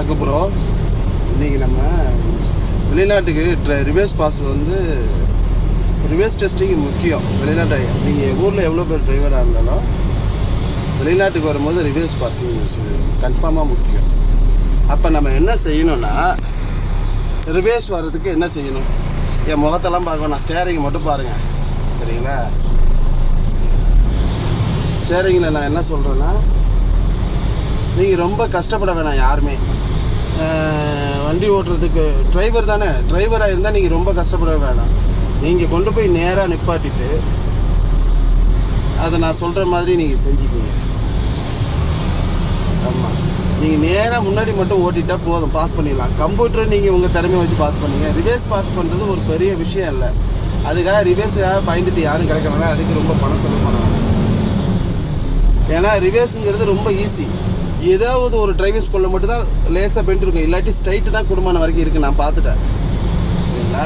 வணக்கம் ப்ரோ. இன்றைக்கி நம்ம வெளிநாட்டுக்கு ரிவர்ஸ் பாஸ் வந்து ரிவர்ஸ் டெஸ்டிங் முக்கியம். வெளிநாட்டு நீங்கள் ஊரில் எவ்வளோ பேர் டிரைவராக இருந்தாலும் வெளிநாட்டுக்கு வரும்போது ரிவர்ஸ் பாஸிங் கன்ஃபார்மாக முக்கியம். அப்போ நம்ம என்ன செய்யணும்னா, ரிவர்ஸ் வர்றதுக்கு என்ன செய்யணும்? என் முகத்தெல்லாம் பார்க்க நான் ஸ்டேரிங்கை மட்டும் பாருங்கள், சரிங்களா? ஸ்டேரிங்கில் நான் என்ன சொல்கிறேன்னா, நீங்கள் ரொம்ப கஷ்டப்பட வேணாம். யாருமே வண்டி ஓட்டுறதுக்கு டிரைவர் தானே, டிரைவராக இருந்தால் நீங்கள் ரொம்ப கஷ்டப்பட வேணாம். நீங்கள் கொண்டு போய் நேராக நிப்பாட்டிட்டு அதை நான் சொல்கிற மாதிரி நீங்கள் செஞ்சுக்குங்க. ஆமாம், நீங்கள் நேராக முன்னாடி மட்டும் ஓட்டிட்டால் போதும், பாஸ் பண்ணிடலாம். கம்ப்யூட்டரை நீங்கள் உங்கள் திறமையை வச்சு பாஸ் பண்ணுங்க. ரிவர்ஸ் பாஸ் பண்ணுறது ஒரு பெரிய விஷயம் இல்லை. அதுக்காக ரிவர்ஸாக பயந்துட்டு யாரும் கிடைக்கிறாங்க, அதுக்கு ரொம்ப பணம் செலவு பண்ணுவாங்க. ஏன்னா ரிவர்ஸுங்கிறது ரொம்ப ஈஸி. ஏதாவது ஒரு டிரைவிங் ஸ்கூலில் மட்டும்தான் லேசாக பெயிண்ட் இருக்கும், இல்லாட்டி ஸ்ட்ரைட்டு தான் குடும்பம் வரைக்கும் இருக்குது. நான் பார்த்துட்டேன், சரிங்களா?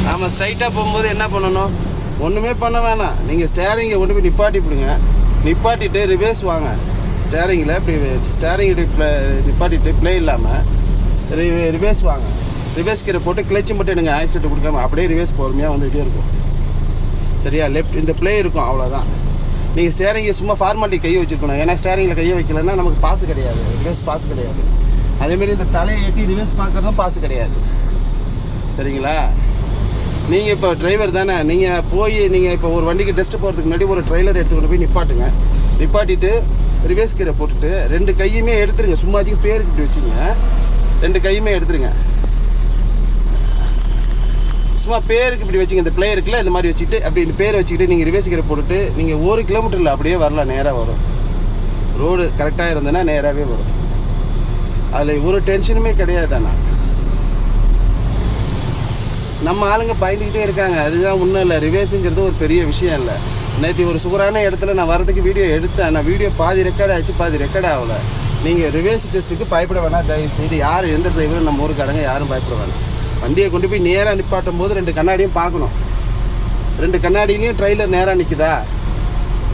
நாம் ஸ்ட்ரைட்டாக போகும்போது என்ன பண்ணணும்? ஒன்றுமே பண்ண வேணாம். நீங்கள் ஸ்டேரிங்கை கொண்டு போய் நிப்பாட்டிவிடுங்க. நிப்பாட்டிட்டு ரிவர்ஸ் வாங்க. ஸ்டேரிங்கில் இப்படி ஸ்டேரிங் நிப்பாட்டிட்டு ப்ளே இல்லாமல் ரிவர்ஸ் வாங்க. ரிவர்ஸ் கீரை போட்டு கிளச்சு மட்டும் எனக்கு ஆக்சிடென்ட் கொடுக்காம அப்படியே ரிவர்ஸ் பொறுமையாக வந்துகிட்டே இருக்கும், சரியா? லெஃப்ட் இந்த ப்ளே இருக்கும், அவ்வளோதான். நீங்கள் ஸ்டேரிங்கை சும்மா ஃபார்மாலிட்டி கையை வச்சுருக்கணும். ஏன்னா ஸ்டேரிங்கில் கையை வைக்கலன்னா நமக்கு பாஸ் கிடையாது, ரிவர்ஸ் பாஸ் கிடையாது. அதேமாரி இந்த தலையை எட்டி ரிவர்ஸ் பார்க்குறதும் பாஸ் கிடையாது, சரிங்களா? நீங்கள் இப்போ டிரைவர் தானே, நீங்கள் இப்போ ஒரு வண்டிக்கு டெஸ்ட்டு போகிறதுக்கு முன்னாடி ஒரு ட்ரெய்லர் எடுத்துக்கிட்டு போய் நிப்பாட்டுங்க. நிப்பாட்டிட்டு ரிவர்ஸ் கீரை போட்டுட்டு 2 கையுமே எடுத்துருங்க. சும்மாச்சுக்கு பேருக்கு இப்படி வச்சுங்க, 2 கையுமே எடுத்துருங்க. சும்மா பேருக்கு இப்படி வச்சுங்க. இந்த பிளே இருக்குல்ல, இந்த மாதிரி வச்சுட்டு அப்படி இந்த பேரை வச்சுக்கிட்டு நீங்கள் ரிவர்ஸ் கீரை போட்டுட்டு நீங்கள் 1 கிலோமீட்டரில் அப்படியே வரலாம், நேராக வரும். ரோடு கரெக்டாக இருந்ததுன்னா நேராகவே வரும். அதில் ஒரு டென்ஷனுமே கிடையாது. ஆனால் நம்ம ஆளுங்க பயந்துக்கிட்டே இருக்காங்க, அதுதான் ஒன்றும் இல்லை. ரிவர்ஸுங்கிறது ஒரு பெரிய விஷயம் இல்லை. நேற்று ஒரு சுகரான இடத்துல நான் வரதுக்கு வீடியோ எடுத்தேன். நான் வீடியோ பாதி ரெக்கார்ட் ஆகிடுச்சு, பாதி ரெக்கார்ட் ஆகலை. நீங்கள் ரிவர்ஸ் டெஸ்ட்டுக்கு பயப்பட வேணாம், தயவு செய்து. யார் எந்த டிரைவரும் நம்ம ஊருக்காரங்க யாரும் பயப்பட வேணாம். வண்டியை கொண்டு போய் நேராக நிப்பாட்டும் போது 2 கண்ணாடியும் பார்க்கணும். 2 கண்ணாடியிலையும் ட்ரெய்லர் நேராக நிற்குதா?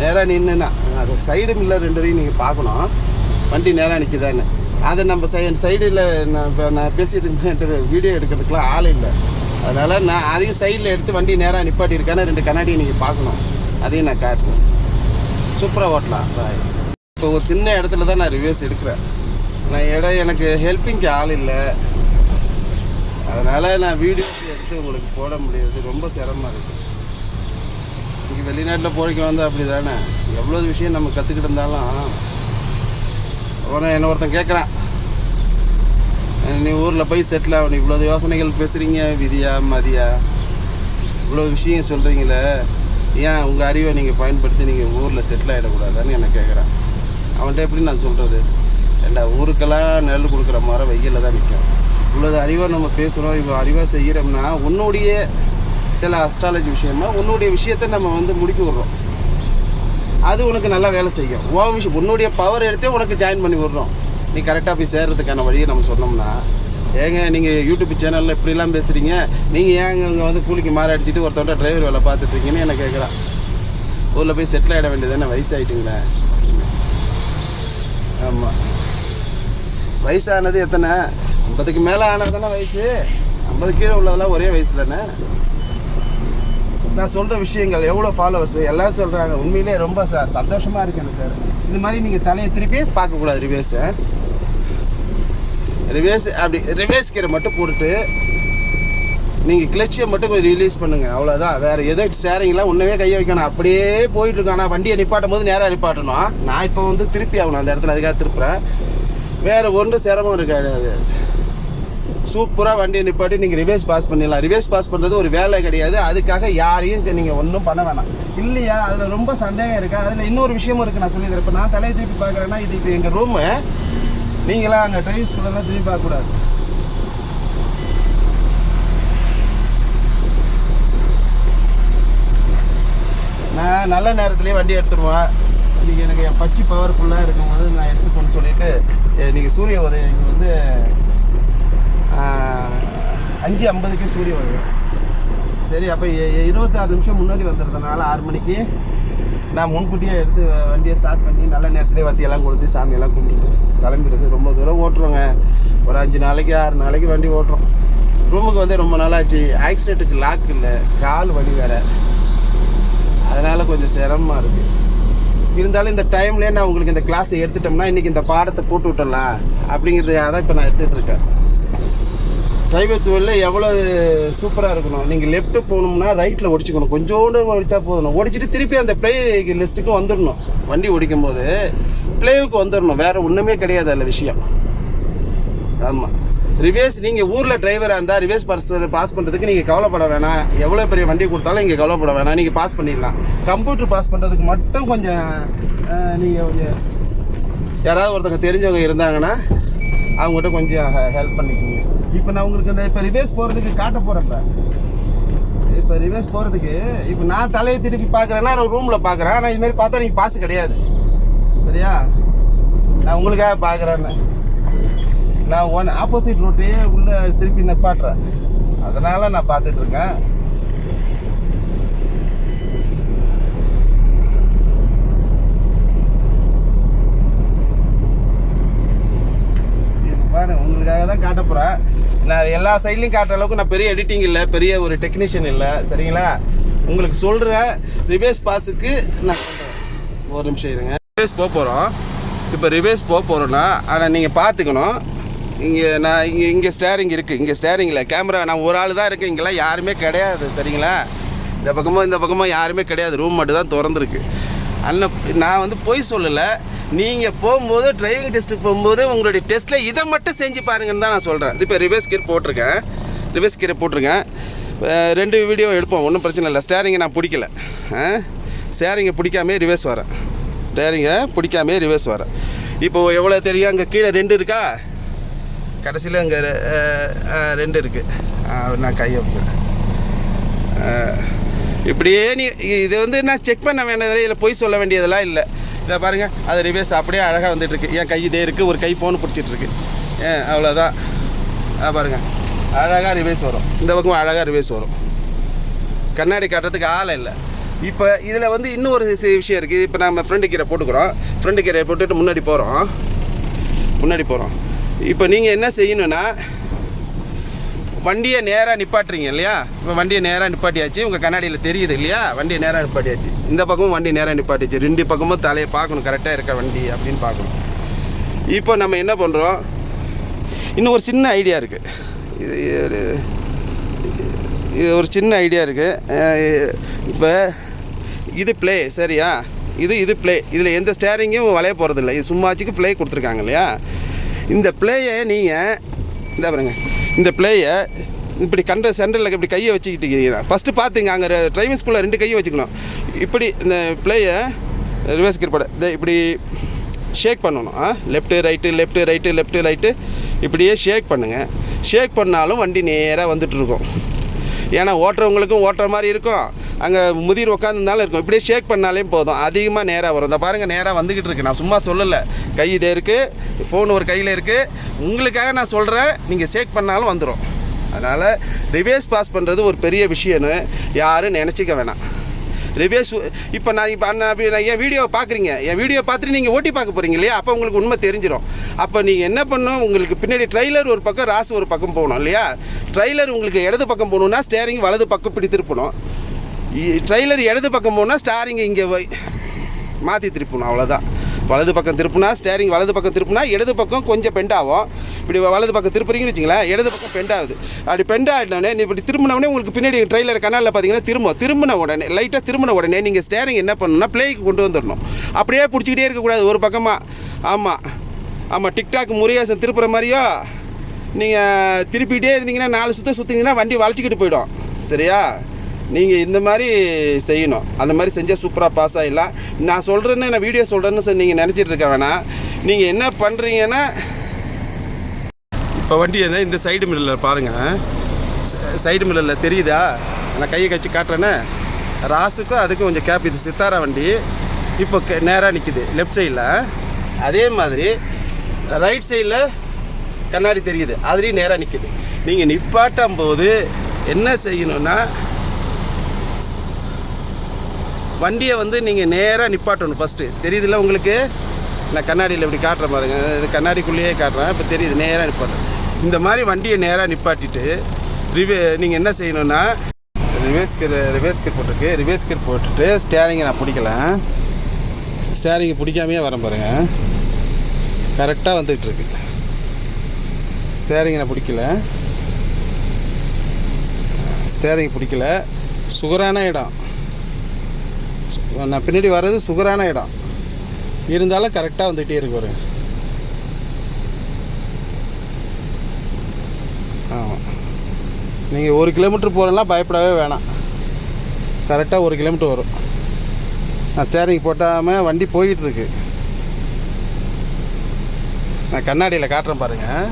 நேராக நின்றுன்னா அது சைடு மில்லர் 2ஐயும் நீங்கள் பார்க்கணும், வண்டி நேராக நிற்குதான்னு. அதை நம்ம சைடில் நான் பேசிகிட்டு இருக்கேன், வீடியோ எடுக்கிறதுக்கெலாம் ஆள் இல்லை. அதனால் நான் அதையும் சைடில் எடுத்து வண்டி நேராக நிப்பாட்டியிருக்கான்னு 2 கண்ணாடியை நீங்கள் பார்க்கணும். அதையும் நான் காட்டுறேன். சூப்பராக ஓட்டலாம். இப்போ ஒரு சின்ன இடத்துல தான் நான் ரிவர்ஸ் எடுக்கிறேன். எனக்கு ஹெல்ப்பிங்க்கு ஆள் இல்லை, அதனால் நான் வீடியோஸ் எடுத்து உங்களுக்கு போட முடியாது, ரொம்ப சிரமமாக இருக்குது. இங்கே வெளிநாட்டில் போய்க்க வந்து அப்படி தானே, எவ்வளோ விஷயம் நம்ம கற்றுக்கிட்டு இருந்தாலும் என்ன ஒருத்தன் கேட்குறான், நீ ஊரில் போய் செட்டில் ஆகணும், இவ்வளோ யோசனைகள் பேசுகிறீங்க, விதியா மதியா இவ்வளோ விஷயம் சொல்கிறீங்களே, ஏன் உங்கள் அறிவை நீங்கள் பயன்படுத்தி நீங்கள் ஊரில் செட்டில் ஆகிடக்கூடாதான்னு என்ன கேட்குறான். அவன்கிட்ட எப்படி நான் சொல்கிறது? எல்லா ஊருக்கெல்லாம் நெல் கொடுக்குற மாதிரி வெயிலில் தான் நிற்கும். இவ்வளோ அறிவாக நம்ம பேசுகிறோம், இவ்வளோ அறிவாக செய்கிறோம்னா உன்னுடைய சில அஸ்ட்ராலஜி விஷயமா உன்னுடைய விஷயத்தை நம்ம முடிக்க விட்றோம். அது உனக்கு நல்லா வேலை செய்யும். உன்னுடைய பவர் எடுத்தே உனக்கு ஜாயின் பண்ணி விட்றோம். நீ கரெக்டாக போய் சேர்கிறதுக்கான வழியை நம்ம சொன்னோம்னா, ஏங்க நீங்கள் யூடியூப் சேனலில் இப்படிலாம் பேசுகிறீங்க, நீங்கள் ஏங்க இங்கே கூலிக்கு மாற அடிச்சுட்டு ஒருத்தவங்க டிரைவர் வேலை பார்த்துட்ருக்கீங்கன்னு என்ன கேட்குறான். ஊரில் போய் செட்டில் ஆகிட வேண்டியது வயசாகிட்டுங்களே. ஆமாம், வயசானது எத்தனை? 50க்கு மேலே ஆனது தானே வயசு. 50 கீழே உள்ளதெல்லாம் ஒரே வயசு தானே. நான் சொல்கிற விஷயங்கள் எவ்வளோ ஃபாலோவர்ஸ் எல்லாம் சொல்கிறாங்க. உண்மையிலே ரொம்ப சந்தோஷமாக இருக்குது எனக்கு. இந்த மாதிரி நீங்கள் தலையை திருப்பி பார்க்கக்கூடாது. ரிவர்ஸ் அப்படி ரிவர்ஸ் கீரை மட்டும் போட்டுட்டு நீங்கள் கிளச்சியை மட்டும் கொஞ்சம் ரிலீஸ் பண்ணுங்கள், அவ்வளோதான். வேறு எதோ ஸ்டேரிங்லாம் ஒன்றுமே கையை வைக்கணும். அப்படியே போயிட்டுருக்கோம். ஆனால் வண்டியை நிப்பாட்டும் போது நேராக நிப்பாட்டணும். நான் இப்போ திருப்பி ஆகணும் அந்த இடத்துல, அதுக்காக திருப்புறேன். வேறு ஒன்றும் சிரமம் இருக்காது. சூப்பராக வண்டியை நிப்பாட்டி நீங்கள் ரிவர்ஸ் பாஸ் பண்ணிடலாம். ரிவர்ஸ் பாஸ் பண்ணுறது ஒரு வேலை கிடையாது. அதுக்காக யாரையும் நீங்கள் ஒன்றும் பண்ண வேணாம், இல்லையா? அதில் ரொம்ப சந்தேகம் இருக்கா? அதில் இன்னொரு விஷயமும் இருக்குது, நான் சொல்லிடுறேன். இப்போ நான் தலையை திருப்பி பார்க்குறேன்னா, இது இப்போ எங்கள் ரூமு. நீங்களாம் அங்கே டிரைவிங் ஸ்கூலெல்லாம் திருப்பி பார்க்கக்கூடாது. நான் நல்ல நேரத்துலேயே வண்டி எடுத்துருவேன். இன்றைக்கி எனக்கு என் பச்சி பவர்ஃபுல்லாக இருக்கும்போது நான் எடுத்துக்கணும்னு சொல்லிவிட்டு இன்றைக்கி சூரிய உதயம் இங்கே 5:50க்கு சூரிய உதயம். சரி, அப்போ 26 நிமிஷம் முன்னாடி வந்துடுறதுனால 6 மணிக்கு நான் முன்கூட்டியே எடுத்து வண்டியை ஸ்டார்ட் பண்ணி நல்ல நேரத்துலேயே வத்தியெல்லாம் கொடுத்து சாமியெல்லாம் கும்பிட்டுட்டு கிளம்பிடுது. ரொம்ப தூரம் ஓட்டுறோங்க, ஒரு 5 நாளைக்கு 6 நாளைக்கு வண்டி ஓட்டுறோம். ரூமுக்கு வந்து ரொம்ப நாளாச்சு. ஆக்சிடென்ட்டுக்கு லாக் இல்லை, கால் வலி வேறு, அதனால் கொஞ்சம் சிரமமாக இருக்குது. இருந்தாலும் இந்த டைம்லேயே நான் உங்களுக்கு இந்த கிளாஸை எடுத்துட்டோம்னா இன்றைக்கி இந்த பாடத்தை போட்டு விட்டுடலாம் அப்படிங்கிறதுக்காக தான் இப்போ நான் எடுத்துகிட்டு இருக்கேன். டிரைவர் தொழிலில் எவ்வளோ சூப்பராக இருக்கணும். நீங்கள் லெஃப்ட்டு போகணும்னா ரைட்டில் ஒடிச்சிக்கணும், கொஞ்சோண்டு ஒடிச்சா போதணும். ஒடிச்சிட்டு திருப்பி அந்த ப்ளே லிஸ்ட்டுக்கும் வந்துடணும். வண்டி ஓடிக்கும் போது ப்ளேவுக்கு வந்துடணும், வேறு ஒன்றுமே கிடையாது அதில் விஷயம். ஆமாம், ரிவேஸ் நீங்கள் ஊரில் டிரைவராக இருந்தால் ரிவேஸ் பாஸ் பண்ணுறதுக்கு நீங்கள் கவலைப்பட வேணாம். எவ்வளோ பெரிய வண்டி கொடுத்தாலும் இங்கே கவலைப்பட வேணாம், நீங்கள் பாஸ் பண்ணிடலாம். கம்ப்யூட்டர் பாஸ் பண்ணுறதுக்கு மட்டும் கொஞ்சம் நீங்கள் யாராவது ஒருத்தங்க தெரிஞ்சவங்க இருந்தாங்கன்னா அவங்ககிட்ட கொஞ்சம் ஹெல்ப் பண்ணிக்கோங்க. இப்போ நான் உங்களுக்கு இப்போ ரிவேஸ் போகிறதுக்கு காட்ட போகிறேன்ப்ப. இப்போ ரிவேஸ் போகிறதுக்கு இப்போ நான் தலையை திருப்பி பார்க்குறேன்னா நான் ரூமில் பார்க்குறேன். ஆனால் இதுமாரி பார்த்தா நீங்கள் பாஸ் கிடையாது, சரியா? நான் உங்களுக்காக பார்க்குறேன்னு நான் ஆப்போசிட் ரோட்டையே உள்ளே திருப்பி நிப்பாட்டுறேன், அதனால் நான் பார்த்துட்ருக்கேன். பாருங்க, உங்களுக்காக தான் காட்ட போகிறேன். நான் எல்லா சைட்லையும் காட்டுற அளவுக்கு நான் பெரிய எடிட்டிங் இல்லை, பெரிய ஒரு டெக்னீஷியன் இல்லை, சரிங்களா? உங்களுக்கு சொல்கிறேன். ரிவேஸ் பாஸுக்கு நான் சொல்கிறேன், ஒரு நிமிஷம் இருங்க. ரிவேஸ் போக போகிறோம். இப்போ ரிவேஸ் போக போகிறோன்னா ஆனால் நீங்கள் பார்த்துக்கணும். நான் இங்கே ஸ்டேரிங் இருக்குது, இங்கே ஸ்டேரிங்கில் கேமரா நான் ஒரு ஆள் தான் இருக்கேன், இங்கெல்லாம் யாருமே கிடையாது, சரிங்களா? இந்த பக்கமாக யாருமே கிடையாது, ரூம் மட்டும் தான் திறந்துருக்கு. நான் வந்து பொய் சொல்லலை. நீங்கள் போகும்போது டிரைவிங் டெஸ்ட்டுக்கு போகும்போது உங்களுடைய டெஸ்ட்டில் இதை மட்டும் செஞ்சு பாருங்கன்னு தான் நான் சொல்கிறேன். இப்போ ரிவர்ஸ் கியர் போட்டிருக்கேன், 2 வீடியோ எடுப்போம், ஒன்றும் பிரச்சனை இல்லை. ஸ்டேரிங்கை நான் பிடிக்கல, ஸ்டேரிங்கை பிடிக்காமே ரிவர்ஸ் வரேன், இப்போது எவ்வளோ தெரியும்? அங்கே கீழே 2 இருக்கா, கடைசியில் அங்கே 2 இருக்குது. நான் கையை இப்படியே இது வந்து நான் செக் பண்ண வேண்டியதில்லை, இதில் பொய் சொல்ல வேண்டியதெல்லாம் இல்லை. இதை பாருங்கள், அது ரிவர்ஸ் அப்படியே அழகாக வந்துட்டுருக்கு. என் கை இதே இருக்குது, ஒரு கை ஃபோன் பிடிச்சிட்ருக்கு, அவ்வளோதான். பாருங்கள், அழகாக ரிவர்ஸ் வரும், இந்த பக்கம் அழகாக ரிவர்ஸ் வரும். கண்ணாடி காட்டுறதுக்கு ஆள் இல்லை. இப்போ இதில் வந்து இன்னும் ஒரு விஷயம் இருக்குது. இப்போ நம்ம ஃப்ரண்ட் கீரை போட்டுக்கிறோம், ஃப்ரண்ட் கீரை போட்டுட்டு முன்னாடி போகிறோம். இப்போ நீங்கள் என்ன செய்யணுன்னா, வண்டியை நேராக நிப்பாட்டுறீங்க இல்லையா? இப்போ வண்டியை நேராக நிப்பாட்டியாச்சு, உங்கள் கண்ணாடியில் தெரியுது இல்லையா? வண்டியை நேராக நிப்பாட்டியாச்சு, இந்த பக்கமும் வண்டி நேராக நிப்பாட்டிச்சு. 2 பக்கமும் தலையை பார்க்கணும், கரெக்டாக இருக்க வண்டி அப்படின்னு பார்க்கணும். இப்போ நம்ம என்ன பண்ணுறோம், இன்னும் ஒரு சின்ன ஐடியா இருக்குது. இது ஒரு சின்ன ஐடியா இருக்குது. இப்போ இது ப்ளே, சரியா? இது ப்ளே. இதில் எந்த ஸ்டேரிங்கும் வளைய போகிறதில்ல, இது சும்மாச்சுக்கு ப்ளே கொடுத்துருக்காங்க இல்லையா? இந்த ப்ளேயை நீங்கள் இந்த பாருங்க, இந்த ப்ளேயை இப்படி சென்டரில் இப்படி கையை வச்சுக்கிட்டீங்கன்னா ஃபஸ்ட்டு பார்த்துங்க, அங்கே டிரைவிங் ஸ்கூலில் 2 கையை வச்சுக்கணும். இப்படி இந்த ப்ளேயை ரிவர்ஸ் கியர் போட இப்படி ஷேக் பண்ணணும். லெஃப்ட்டு ரைட்டு இப்படியே ஷேக் பண்ணுங்கள். ஷேக் பண்ணாலும் வண்டி நேராக வந்துட்டுருக்கும். ஏன்னா ஓட்டுறவங்களுக்கும் ஓட்டுற மாதிரி இருக்கும், அங்கே முதிர் உட்காந்துருந்தாலும் இருக்கும். இப்படியே ஷேக் பண்ணாலே போதும், அதிகமாக நேராக வரும். இந்த பாருங்கள், நேராக வந்துக்கிட்டு இருக்கு. நான் சும்மா சொல்லலை, கை இதே இருக்குது, ஃபோன் ஒரு கையில் இருக்குது, உங்களுக்காக நான் சொல்கிறேன். நீங்கள் ஷேக் பண்ணாலும் வந்துடும். அதனால் ரிவர்ஸ் பாஸ் பண்ணுறது ஒரு பெரிய விஷயம்னு யாரும் நினச்சிக்க வேணாம். ரிவர்ஸ் இப்போ நான் என் வீடியோவை பார்க்குறீங்க, என் வீடியோ பார்த்துட்டு நீங்கள் ஓட்டி பார்க்க போகிறீங்க இல்லையா? அப்போ உங்களுக்கு உண்மை தெரிஞ்சிடும். அப்போ நீங்கள் என்ன பண்ணணும், உங்களுக்கு பின்னாடி ட்ரைலர் ஒரு பக்கம், ராசு ஒரு பக்கம் போகணும் இல்லையா? ட்ரைலர் உங்களுக்கு இடது பக்கம் போகணுன்னா ஸ்டேரிங் வலது பக்கம் இப்படி திருப்பணும். ட்ரைலர் இடது பக்கம் போனால் ஸ்டேரிங் இங்கே மாற்றி திருப்பணும், அவ்வளோதான். வலது பக்கம் திருப்புனா ஸ்டேரிங் வலது பக்கம் திருப்புனா இடது பக்கம் கொஞ்சம் பெண்ட் ஆகும். இப்படி வலது பக்கம் திருப்புறீங்கன்னு வச்சிங்களேன், இடது பக்கம் பெண்ட் ஆகுது. அப்படி பெண்ட் ஆகிட்டோடனே இப்படி திரும்பினவுடனே உங்களுக்கு பின்னாடி ட்ரைலர் கனாலில் பார்த்தீங்கன்னா திரும்பின உடனே லைட்டாக திரும்பின உடனே நீங்கள் ஸ்டேரிங் என்ன பண்ணணும்னா ப்ளேக்கு கொண்டு வந்துடணும். அப்படியே பிடிச்சிக்கிட்டே இருக்கக்கூடாது ஒரு பக்கமாக. ஆமாம், டிக்டாக் முறையாசம் திருப்புற மாதிரியோ நீங்கள் திருப்பிகிட்டே இருந்தீங்கன்னா 4 சுற்று சுற்றிங்கன்னா வண்டி வளைச்சிக்கிட்டு போயிடும், சரியா? நீங்கள் இந்த மாதிரி செய்யணும். அந்த மாதிரி செஞ்சால் சூப்பராக பாஸ் ஆகிடலாம். நான் சொல்கிறேன்னு, நான் வீடியோ சொல்கிறேன்னு நீங்கள் நினச்சிட்டு இருக்க வேணாம். நீங்கள் என்ன பண்ணுறீங்கன்னா, இப்போ வண்டி இந்த சைடு மிரரில் பாருங்கள், சைடு மிரரில் தெரியுதா? நான் கையை கழிச்சு காட்டுறேன்னு, ராசுக்கும் அதுக்கும் கொஞ்சம் கேப். இது சித்தாரா வண்டி, இப்போ நேராக நிற்கிது லெஃப்ட் சைடில். அதே மாதிரி ரைட் சைடில் கண்ணாடி தெரியுது, அதுலேயும் நேராக நிற்கிது. நீங்கள் நிப்பாட்டும் போது என்ன செய்யணுன்னா, வண்டியை நீங்கள் நேராக நிப்பாட்டணும். ஃபஸ்ட்டு தெரியுதுல்ல உங்களுக்கு, நான் கண்ணாடியில் இப்படி காட்டுறேன் பாருங்க, இது கண்ணாடிக்குள்ளேயே காட்டுறேன். இப்போ தெரியுது, நேராக நிப்பாட்டுறேன். இந்த மாதிரி வண்டியை நேராக நிப்பாட்டிட்டு நீங்கள் என்ன செய்யணுன்னா, ரிவர்ஸ் கியர் போட்டிருக்கு, ரிவர்ஸ் கியர் போட்டுட்டு ஸ்டேரிங்கை நான் பிடிக்கல, ஸ்டேரிங்கை பிடிக்காமையே வரேன் பாருங்கள், கரெக்டாக வந்துகிட்ருக்கு. ஸ்டேரிங்கை நான் பிடிக்கல, ஸ்டேரிங் பிடிக்கல. சுகரான இடம், நான் பின்னாடி வர்றது சுகரான இடம் இருந்தாலும் கரெக்டாக வந்துகிட்டே இருக்கு ஒரு. ஆமாம், நீங்கள் 1 கிலோமீட்டர் போகிறலாம் பயப்படவே வேணாம், கரெக்டாக 1 கிலோமீட்டர் வரும். நான் ஸ்டேரிங் போட்டாமல் வண்டி போயிட்டுருக்கு. நான் கண்ணாடியில் காட்டுறேன் பாருங்கள்.